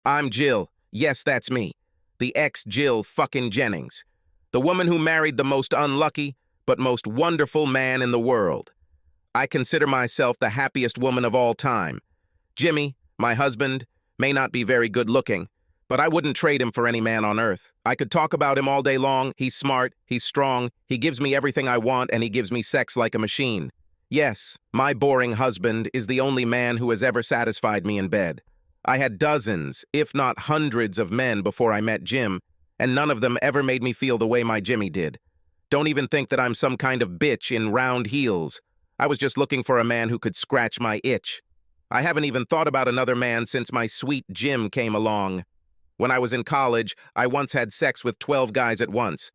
I'm Jill. Yes, that's me. The ex-Jill fucking Jennings. The woman who married the most unlucky, but most wonderful man in the world. I consider myself the happiest woman of all time. Jimmy, my husband, may not be very good looking, but I wouldn't trade him for any man on earth. I could talk about him all day long. He's smart, he's strong, he gives me everything I want, and he gives me sex like a machine. Yes, my boring husband is the only man who has ever satisfied me in bed. I had dozens, if not hundreds of men before I met Jim, and none of them ever made me feel the way my Jimmy did. Don't even think that I'm some kind of bitch in round heels. I was just looking for a man who could scratch my itch. I haven't even thought about another man since my sweet Jim came along. When I was in college, I once had sex with 12 guys at once.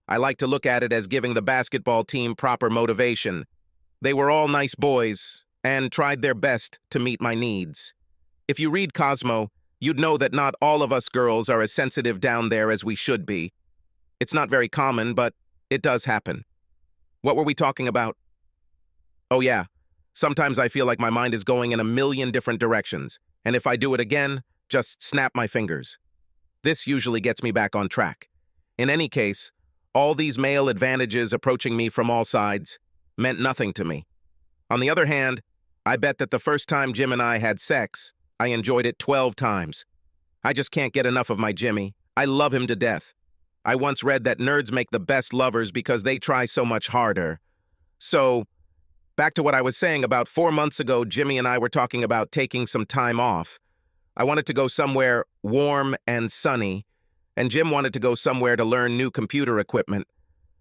I like to look at it as giving the basketball team proper motivation. They were all nice boys and tried their best to meet my needs. If you read Cosmo, you'd know that not all of us girls are as sensitive down there as we should be. It's not very common, but it does happen. What were we talking about? Oh yeah, sometimes I feel like my mind is going in a million different directions, and if I do it again, just snap my fingers. This usually gets me back on track. In any case, all these male advantages approaching me from all sides meant nothing to me. On the other hand, I bet that the first time Jim and I had sex, I enjoyed it 12 times. I just can't get enough of my Jimmy. I love him to death. I once read that nerds make the best lovers because they try so much harder. So, back to what I was saying, about 4 months ago, Jimmy and I were talking about taking some time off. I wanted to go somewhere warm and sunny, and Jim wanted to go somewhere to learn new computer equipment.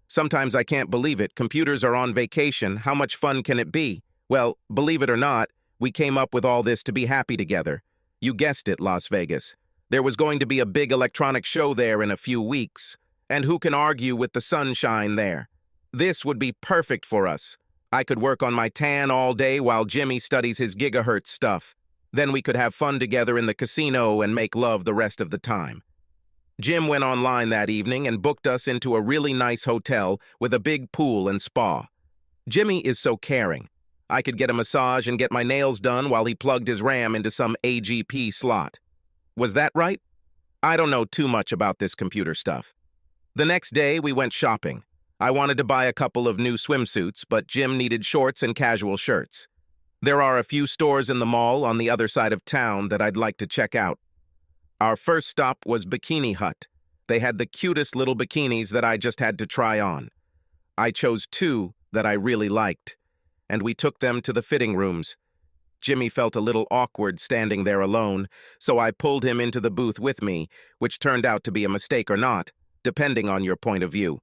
Sometimes I can't believe it. Computers are on vacation. How much fun can it be? Well, believe it or not, we came up with all this to be happy together. You guessed it, Las Vegas. There was going to be a big electronic show there in a few weeks, and who can argue with the sunshine there? This would be perfect for us. I could work on my tan all day while Jimmy studies his gigahertz stuff. Then we could have fun together in the casino and make love the rest of the time. Jim went online that evening and booked us into a really nice hotel with a big pool and spa. Jimmy is so caring. I could get a massage and get my nails done while he plugged his RAM into some AGP slot. Was that right? I don't know too much about this computer stuff. The next day, we went shopping. I wanted to buy a couple of new swimsuits, but Jim needed shorts and casual shirts. There are a few stores in the mall on the other side of town that I'd like to check out. Our first stop was Bikini Hut. They had the cutest little bikinis that I just had to try on. I chose 2 that I really liked, and we took them to the fitting rooms. Jimmy felt a little awkward standing there alone, so I pulled him into the booth with me, which turned out to be a mistake or not, depending on your point of view.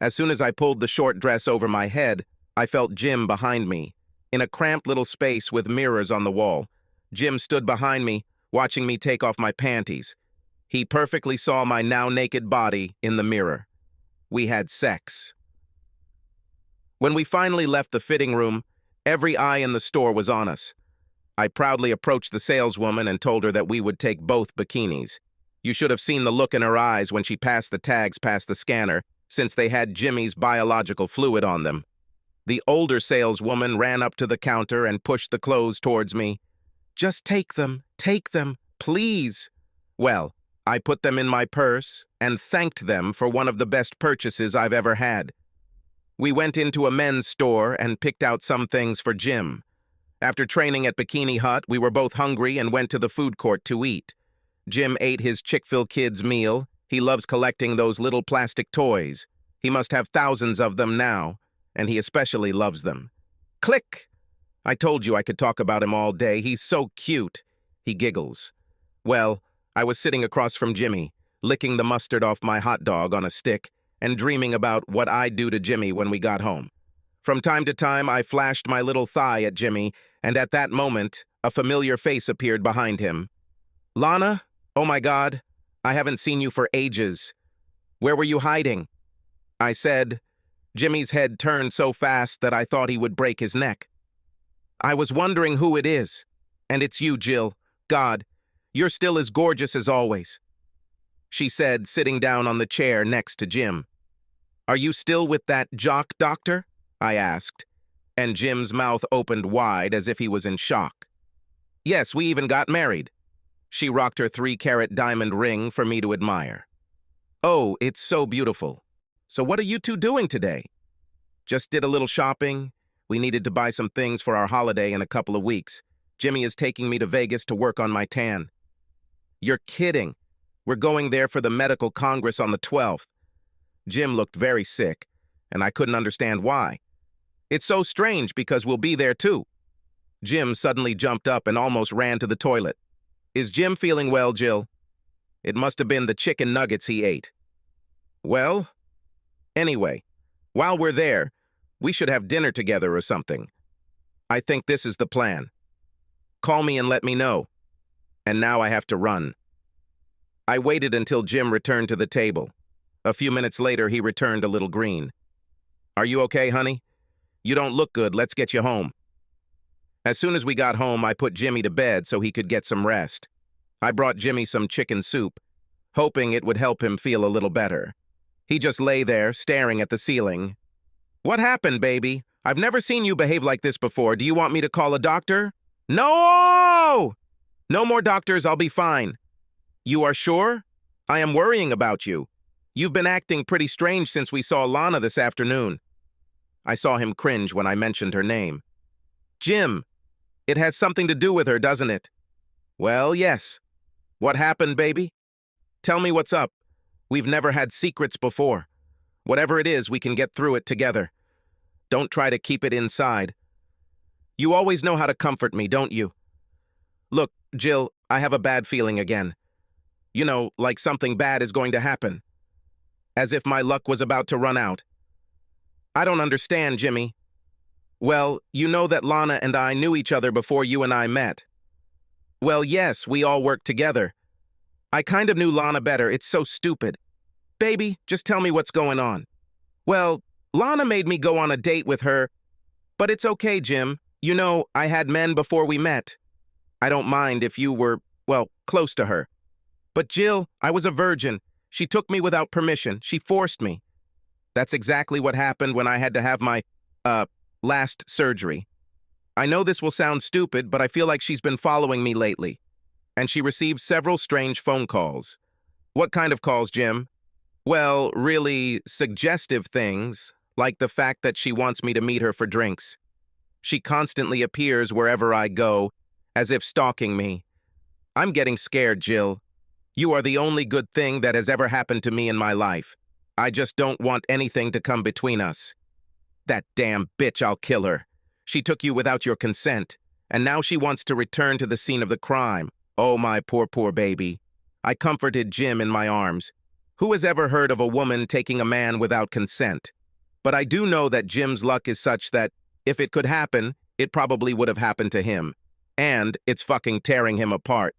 As soon as I pulled the short dress over my head, I felt Jim behind me, in a cramped little space with mirrors on the wall. Jim stood behind me, watching me take off my panties. He perfectly saw my now naked body in the mirror. We had sex. When we finally left the fitting room, every eye in the store was on us. I proudly approached the saleswoman and told her that we would take both bikinis. You should have seen the look in her eyes when she passed the tags past the scanner, since they had Jimmy's biological fluid on them. The older saleswoman ran up to the counter and pushed the clothes towards me. "Just take them, please." Well, I put them in my purse and thanked them for one of the best purchases I've ever had. We went into a men's store and picked out some things for Jim. After training at Bikini Hut, we were both hungry and went to the food court to eat. Jim ate his Chick-fil Kids meal. He loves collecting those little plastic toys. He must have thousands of them now, and he especially loves them. Click! I told you I could talk about him all day. He's so cute. He giggles. Well, I was sitting across from Jimmy, licking the mustard off my hot dog on a stick, and dreaming about what I'd do to Jimmy when we got home. From time to time, I flashed my little thigh at Jimmy, and at that moment, a familiar face appeared behind him. "Lana? Oh my God, I haven't seen you for ages. Where were you hiding?" I said. Jimmy's head turned so fast that I thought he would break his neck. "I was wondering who it is. And it's you, Jill. God, you're still as gorgeous as always," she said, sitting down on the chair next to Jim. "Are you still with that jock doctor?" I asked, and Jim's mouth opened wide as if he was in shock. "Yes, we even got married." She rocked her 3-carat diamond ring for me to admire. "Oh, it's so beautiful. So what are you two doing today?" "Just did a little shopping. We needed to buy some things for our holiday in a couple of weeks. Jimmy is taking me to Vegas to work on my tan." "You're kidding. We're going there for the medical congress on the 12th. Jim looked very sick, and I couldn't understand why. "It's so strange because we'll be there too." Jim suddenly jumped up and almost ran to the toilet. "Is Jim feeling well, Jill?" "It must have been the chicken nuggets he ate." "Well, anyway, while we're there, we should have dinner together or something. I think this is the plan. Call me and let me know. And now I have to run." I waited until Jim returned to the table. A few minutes later, he returned a little green. "Are you okay, honey? You don't look good. Let's get you home." As soon as we got home, I put Jimmy to bed so he could get some rest. I brought Jimmy some chicken soup, hoping it would help him feel a little better. He just lay there, staring at the ceiling. "What happened, baby? I've never seen you behave like this before. Do you want me to call a doctor?" "No! No more doctors, I'll be fine." "You are sure? I am worrying about you. You've been acting pretty strange since we saw Lana this afternoon." I saw him cringe when I mentioned her name. "Jim, it has something to do with her, doesn't it?" "Well, yes. What happened, baby? Tell me what's up. We've never had secrets before. Whatever it is, we can get through it together. Don't try to keep it inside. You always know how to comfort me, don't you?" "Look, Jill, I have a bad feeling again. You know, like something bad is going to happen. As if my luck was about to run out." "I don't understand, Jimmy." "Well, you know that Lana and I knew each other before you and I met." "Well, yes, we all worked together. I kind of knew Lana better. It's so stupid. Baby, just tell me what's going on." "Well, Lana made me go on a date with her, but it's okay, Jim. You know, I had men before we met. I don't mind if you were, well, close to her. But Jill, I was a virgin. She took me without permission. She forced me. That's exactly what happened when I had to have my, last surgery. I know this will sound stupid, but I feel like she's been following me lately. And she received several strange phone calls." "What kind of calls, Jim?" "Well, really suggestive things, like the fact that she wants me to meet her for drinks. She constantly appears wherever I go, as if stalking me. I'm getting scared, Jill. You are the only good thing that has ever happened to me in my life. I just don't want anything to come between us. That damn bitch, I'll kill her. She took you without your consent, and now she wants to return to the scene of the crime. Oh, my poor, poor baby." I comforted Jim in my arms. Who has ever heard of a woman taking a man without consent? But I do know that Jim's luck is such that, if it could happen, it probably would have happened to him. And it's fucking tearing him apart.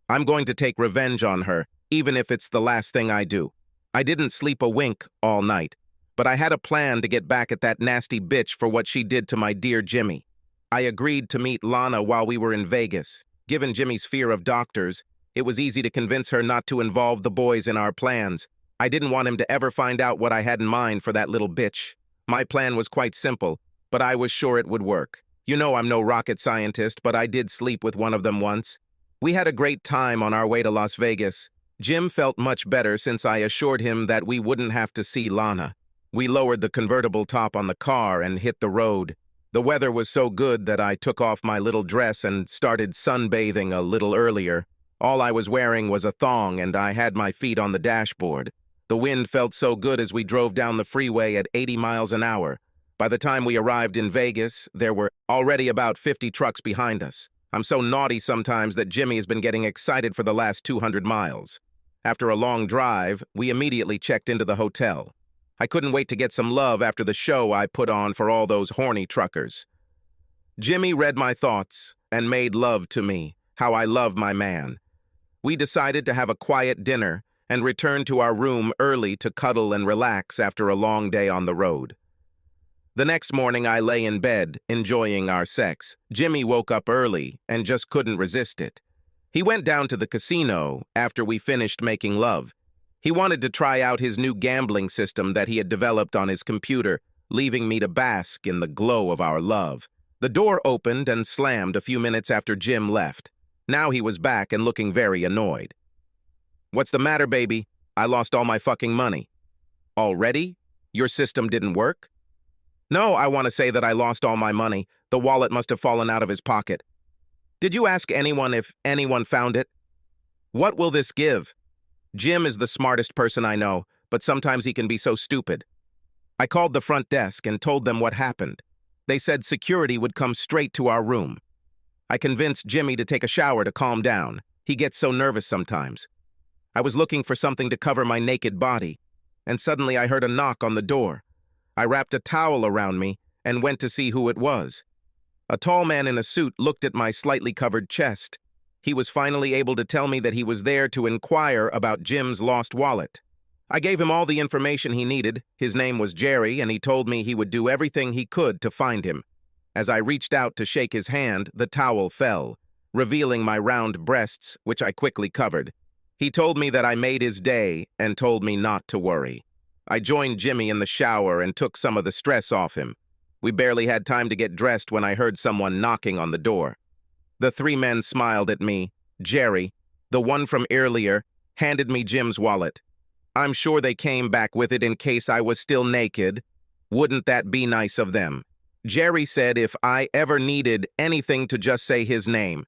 I'm going to take revenge on her, even if it's the last thing I do. I didn't sleep a wink all night, but I had a plan to get back at that nasty bitch for what she did to my dear Jimmy. I agreed to meet Lana while we were in Vegas. Given Jimmy's fear of doctors, it was easy to convince her not to involve the boys in our plans. I didn't want him to ever find out what I had in mind for that little bitch. My plan was quite simple, but I was sure it would work. You know I'm no rocket scientist, but I did sleep with one of them once. We had a great time on our way to Las Vegas. Jim felt much better since I assured him that we wouldn't have to see Lana. We lowered the convertible top on the car and hit the road. The weather was so good that I took off my little dress and started sunbathing a little earlier. All I was wearing was a thong, and I had my feet on the dashboard. The wind felt so good as we drove down the freeway at 80 miles an hour. By the time we arrived in Vegas, there were already about 50 trucks behind us. I'm so naughty sometimes that Jimmy has been getting excited for the last 200 miles. After a long drive, we immediately checked into the hotel. I couldn't wait to get some love after the show I put on for all those horny truckers. Jimmy read my thoughts and made love to me, how I love my man. We decided to have a quiet dinner and return to our room early to cuddle and relax after a long day on the road. The next morning, I lay in bed, enjoying our sex. Jimmy woke up early and just couldn't resist it. He went down to the casino after we finished making love. He wanted to try out his new gambling system that he had developed on his computer, leaving me to bask in the glow of our love. The door opened and slammed a few minutes after Jim left. Now he was back and looking very annoyed. "What's the matter, baby? I lost all my fucking money." "Already? Your system didn't work?" "No, I want to say that I lost all my money. The wallet must have fallen out of his pocket." "Did you ask anyone if anyone found it?" "What will this give? Jim is the smartest person I know, but sometimes he can be so stupid." I called the front desk and told them what happened. They said security would come straight to our room. I convinced Jimmy to take a shower to calm down. He gets so nervous sometimes. I was looking for something to cover my naked body, and suddenly I heard a knock on the door. I wrapped a towel around me and went to see who it was. A tall man in a suit looked at my slightly covered chest. He was finally able to tell me that he was there to inquire about Jim's lost wallet. I gave him all the information he needed. His name was Jerry, and he told me he would do everything he could to find him. As I reached out to shake his hand, the towel fell, revealing my round breasts, which I quickly covered. He told me that I made his day and told me not to worry. I joined Jimmy in the shower and took some of the stress off him. We barely had time to get dressed when I heard someone knocking on the door. The three men smiled at me. Jerry, the one from earlier, handed me Jim's wallet. I'm sure they came back with it in case I was still naked. Wouldn't that be nice of them? Jerry said if I ever needed anything to just say his name.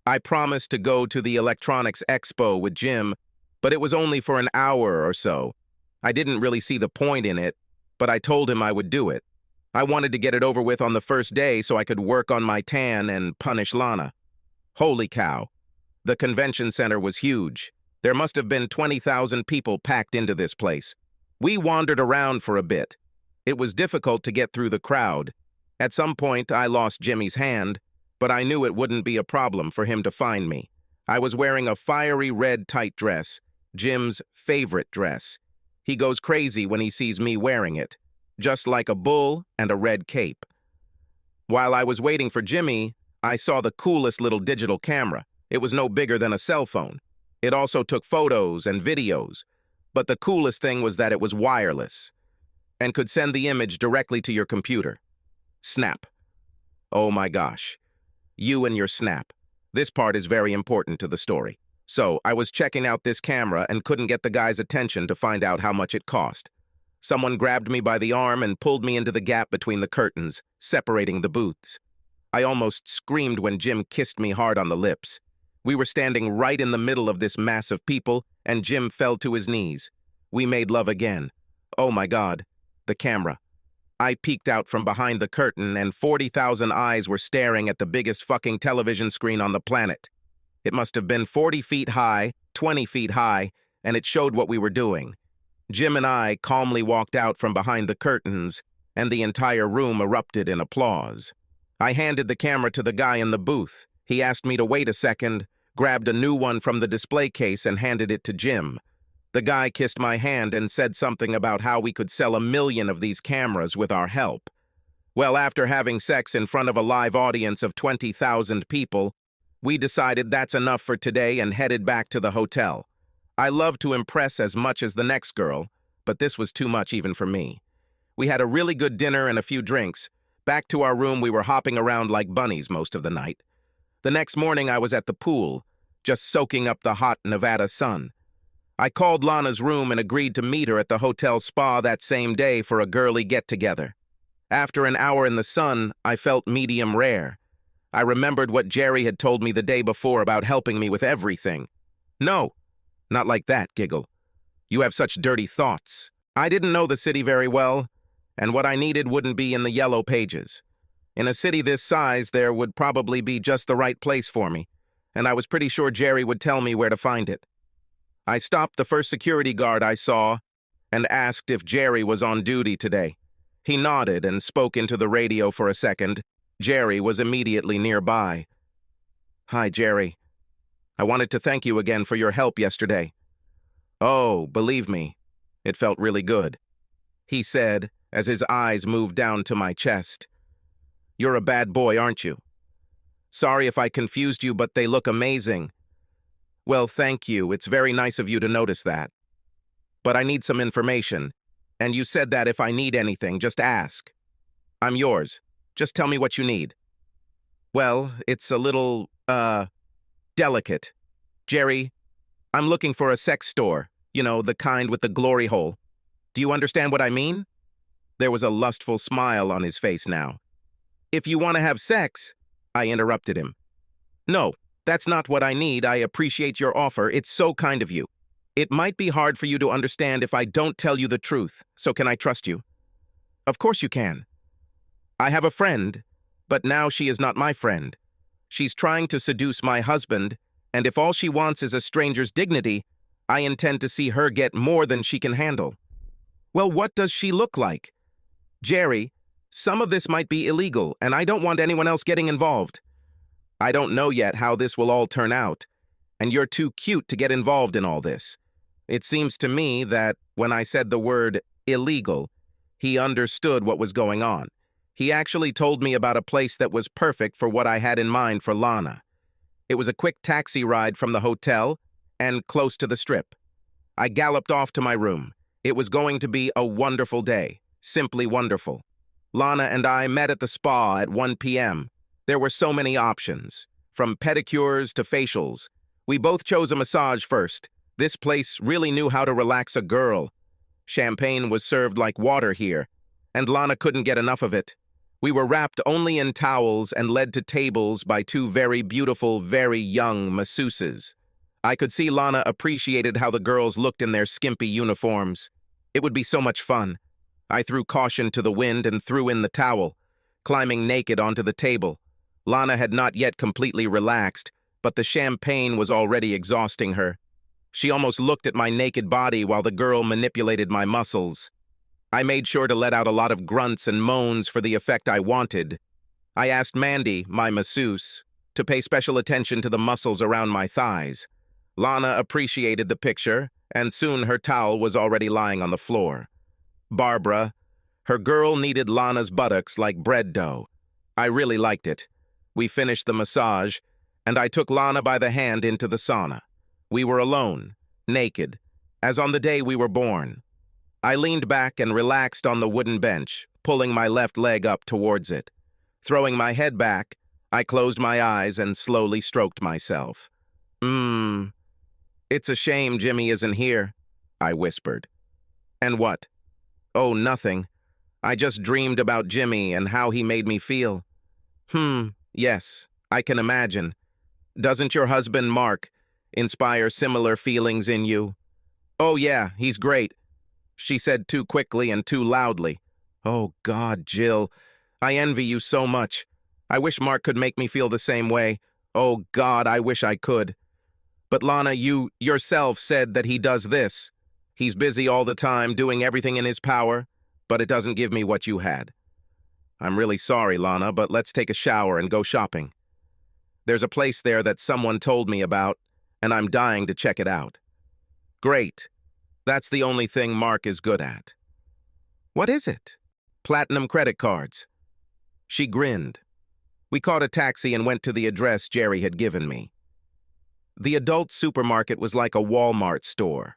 I promised to go to the Electronics Expo with Jim, but it was only for an hour or so. I didn't really see the point in it, but I told him I would do it. I wanted to get it over with on the first day so I could work on my tan and punish Lana. Holy cow. The convention center was huge. There must have been 20,000 people packed into this place. We wandered around for a bit. It was difficult to get through the crowd. At some point, I lost Jimmy's hand, but I knew it wouldn't be a problem for him to find me. I was wearing a fiery red tight dress, Jim's favorite dress. He goes crazy when he sees me wearing it, just like a bull and a red cape. While I was waiting for Jimmy, I saw the coolest little digital camera. It was no bigger than a cell phone. It also took photos and videos, but the coolest thing was that it was wireless and could send the image directly to your computer. Snap. Oh my gosh. You and your snap. This part is very important to the story. So, I was checking out this camera and couldn't get the guy's attention to find out how much it cost. Someone grabbed me by the arm and pulled me into the gap between the curtains, separating the booths. I almost screamed when Jim kissed me hard on the lips. We were standing right in the middle of this mass of people, and Jim fell to his knees. We made love again. Oh my God. The camera. I peeked out from behind the curtain, and 40,000 eyes were staring at the biggest fucking television screen on the planet. It must have been 40 feet high, 20 feet high, and it showed what we were doing. Jim and I calmly walked out from behind the curtains, and the entire room erupted in applause. I handed the camera to the guy in the booth. He asked me to wait a second, grabbed a new one from the display case and handed it to Jim. The guy kissed my hand and said something about how we could sell 1 million of these cameras with our help. Well, after having sex in front of a live audience of 20,000 people, we decided that's enough for today and headed back to the hotel. I love to impress as much as the next girl, but this was too much even for me. We had a really good dinner and a few drinks. Back to our room, we were hopping around like bunnies most of the night. The next morning, I was at the pool, just soaking up the hot Nevada sun. I called Lana's room and agreed to meet her at the hotel spa that same day for a girly get-together. After an hour in the sun, I felt medium rare. I remembered what Jerry had told me the day before about helping me with everything. No, not like that, giggle. You have such dirty thoughts. I didn't know the city very well, and what I needed wouldn't be in the yellow pages. In a city this size, there would probably be just the right place for me, and I was pretty sure Jerry would tell me where to find it. I stopped the first security guard I saw and asked if Jerry was on duty today. He nodded and spoke into the radio for a second. Jerry was immediately nearby. Hi, Jerry. I wanted to thank you again for your help yesterday. Oh, believe me, it felt really good, he said as his eyes moved down to my chest. You're a bad boy, aren't you? Sorry if I confused you, but they look amazing. Well, thank you. It's very nice of you to notice that. But I need some information, and you said that if I need anything, just ask. I'm yours. Just tell me what you need. Well, it's a little, delicate. Jerry, I'm looking for a sex store. You know, the kind with the glory hole. Do you understand what I mean? There was a lustful smile on his face now. If you want to have sex, I interrupted him. No, that's not what I need. I appreciate your offer. It's so kind of you. It might be hard for you to understand if I don't tell you the truth, so can I trust you? Of course you can. I have a friend, but now she is not my friend. She's trying to seduce my husband, and if all she wants is a stranger's dignity, I intend to see her get more than she can handle. Well, what does she look like? Jerry, some of this might be illegal, and I don't want anyone else getting involved. I don't know yet how this will all turn out, and you're too cute to get involved in all this. It seems to me that when I said the word illegal, he understood what was going on. He actually told me about a place that was perfect for what I had in mind for Lana. It was a quick taxi ride from the hotel and close to the strip. I galloped off to my room. It was going to be a wonderful day, simply wonderful. Lana and I met at the spa at 1 p.m. There were so many options, from pedicures to facials. We both chose a massage first. This place really knew how to relax a girl. Champagne was served like water here, and Lana couldn't get enough of it. We were wrapped only in towels and led to tables by two very beautiful, very young masseuses. I could see Lana appreciated how the girls looked in their skimpy uniforms. It would be so much fun. I threw caution to the wind and threw in the towel, climbing naked onto the table. Lana had not yet completely relaxed, but the champagne was already exhausting her. She almost looked at my naked body while the girl manipulated my muscles. I made sure to let out a lot of grunts and moans for the effect I wanted. I asked Mandy, my masseuse, to pay special attention to the muscles around my thighs. Lana appreciated the picture, and soon her towel was already lying on the floor. Barbara, her girl needed Lana's buttocks like bread dough. I really liked it. We finished the massage, and I took Lana by the hand into the sauna. We were alone, naked, as on the day we were born. I leaned back and relaxed on the wooden bench, pulling my left leg up towards it. Throwing my head back, I closed my eyes and slowly stroked myself. It's a shame Jimmy isn't here, I whispered. And what? Oh, nothing. I just dreamed about Jimmy and how he made me feel. Yes, I can imagine. Doesn't your husband, Mark, inspire similar feelings in you? Oh yeah, he's great, she said too quickly and too loudly. Oh God, Jill, I envy you so much. I wish Mark could make me feel the same way. Oh God, I wish I could. But Lana, you yourself said that he does this. He's busy all the time doing everything in his power, but it doesn't give me what you had. I'm really sorry, Lana, but let's take a shower and go shopping. There's a place there that someone told me about, and I'm dying to check it out. Great. That's the only thing Mark is good at. What is it? Platinum credit cards. She grinned. We caught a taxi and went to the address Jerry had given me. The adult supermarket was like a Walmart store.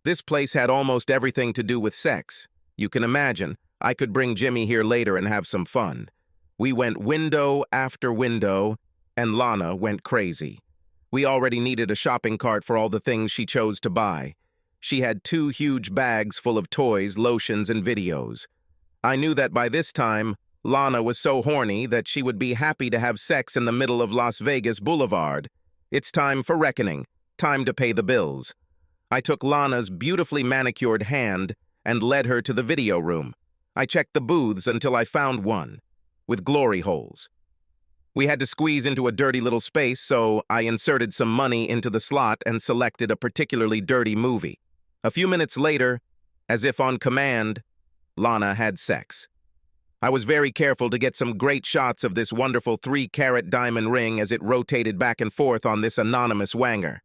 This place had almost everything to do with sex. You can imagine, I could bring Jimmy here later and have some fun. We went window after window, and Lana went crazy. We already needed a shopping cart for all the things she chose to buy. She had 2 huge bags full of toys, lotions, and videos. I knew that by this time, Lana was so horny that she would be happy to have sex in the middle of Las Vegas Boulevard. It's time for reckoning, time to pay the bills. I took Lana's beautifully manicured hand and led her to the video room. I checked the booths until I found one, with glory holes. We had to squeeze into a dirty little space, so I inserted some money into the slot and selected a particularly dirty movie. A few minutes later, as if on command, Lana had sex. I was very careful to get some great shots of this wonderful 3-carat diamond ring as it rotated back and forth on this anonymous wanger.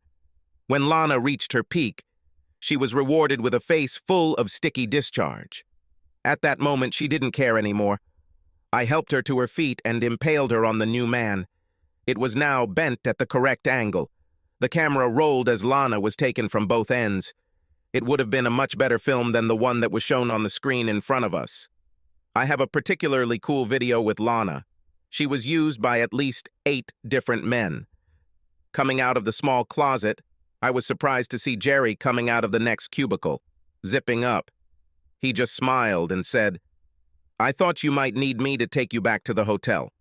When Lana reached her peak, she was rewarded with a face full of sticky discharge. At that moment, she didn't care anymore. I helped her to her feet and impaled her on the new man. It was now bent at the correct angle. The camera rolled as Lana was taken from both ends. It would have been a much better film than the one that was shown on the screen in front of us. I have a particularly cool video with Lana. She was used by at least 8 different men. Coming out of the small closet, I was surprised to see Jerry coming out of the next cubicle, zipping up. He just smiled and said, "I thought you might need me to take you back to the hotel."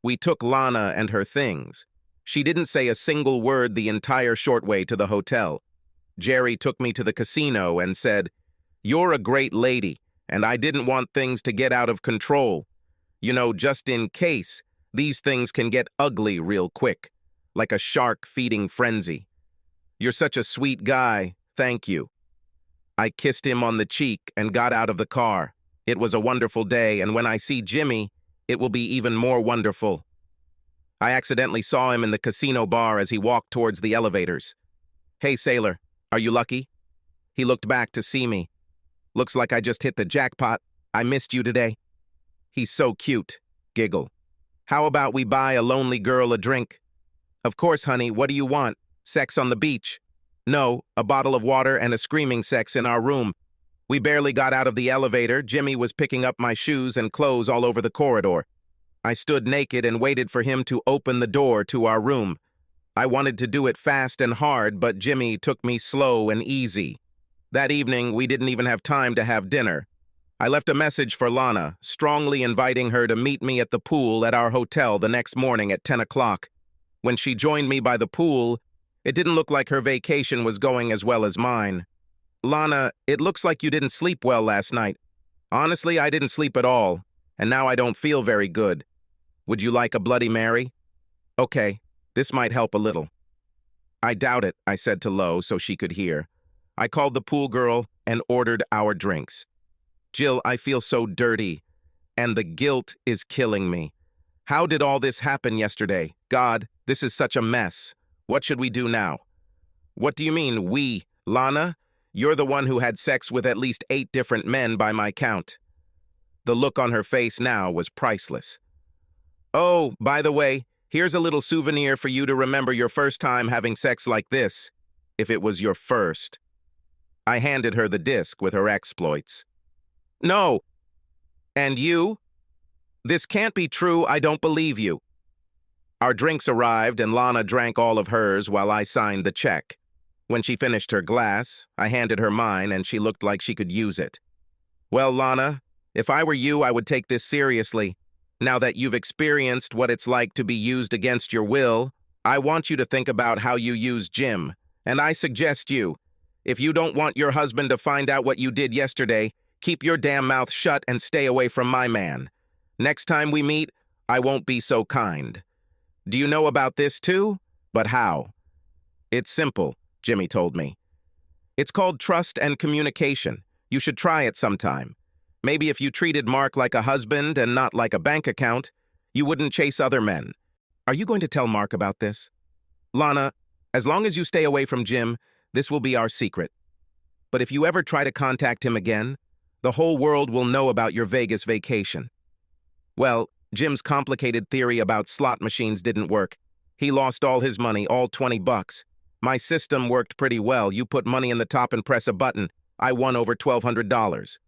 We took Lana and her things. She didn't say a single word the entire short way to the hotel. Jerry took me to the casino and said, "You're a great lady, and I didn't want things to get out of control. You know, just in case, these things can get ugly real quick, like a shark feeding frenzy. You're such a sweet guy, thank you." I kissed him on the cheek and got out of the car. It was a wonderful day, and when I see Jimmy, it will be even more wonderful. I accidentally saw him in the casino bar as he walked towards the elevators. "Hey, sailor, are you lucky?" He looked back to see me. "Looks like I just hit the jackpot. I missed you today." "He's so cute." Giggle. "How about we buy a lonely girl a drink?" "Of course, honey. What do you want? Sex on the beach?" "No, a bottle of water and a screaming sex in our room." We barely got out of the elevator. Jimmy was picking up my shoes and clothes all over the corridor. I stood naked and waited for him to open the door to our room. I wanted to do it fast and hard, but Jimmy took me slow and easy. That evening, we didn't even have time to have dinner. I left a message for Lana, strongly inviting her to meet me at the pool at our hotel the next morning at 10 o'clock. When she joined me by the pool, it didn't look like her vacation was going as well as mine. "Lana, it looks like you didn't sleep well last night." "Honestly, I didn't sleep at all, and now I don't feel very good. Would you like a Bloody Mary?" "Okay, this might help a little." "I doubt it," I said to Lo so she could hear. I called the pool girl and ordered our drinks. "Jill, I feel so dirty, and the guilt is killing me. How did all this happen yesterday? God, this is such a mess. What should we do now?" "What do you mean, we? Lana? You're the one who had sex with at least 8 different men by my count." The look on her face now was priceless. "Oh, by the way, here's a little souvenir for you to remember your first time having sex like this, if it was your first." I handed her the disc with her exploits. "No. And you? This can't be true. I don't believe you." Our drinks arrived and Lana drank all of hers while I signed the check. When she finished her glass, I handed her mine and she looked like she could use it. "Well, Lana, if I were you, I would take this seriously. Now that you've experienced what it's like to be used against your will, I want you to think about how you use Jim. And I suggest you, if you don't want your husband to find out what you did yesterday, keep your damn mouth shut and stay away from my man. Next time we meet, I won't be so kind. Do you know about this too? But how?" "It's simple," Jimmy told me. "It's called trust and communication. You should try it sometime. Maybe if you treated Mark like a husband and not like a bank account, you wouldn't chase other men." "Are you going to tell Mark about this?" "Lana, as long as you stay away from Jim, this will be our secret. But if you ever try to contact him again, the whole world will know about your Vegas vacation." Well, Jim's complicated theory about slot machines didn't work. He lost all his money, all $20. My system worked pretty well. You put money in the top and press a button. I won over $1,200.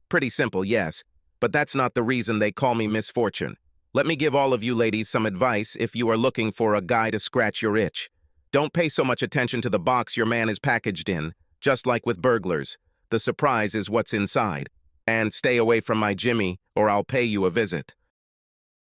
Pretty simple, yes, but that's not the reason they call me Miss Fortune. Let me give all of you ladies some advice if you are looking for a guy to scratch your itch. Don't pay so much attention to the box your man is packaged in. Just like with burglars, the surprise is what's inside. And stay away from my Jimmy, or I'll pay you a visit.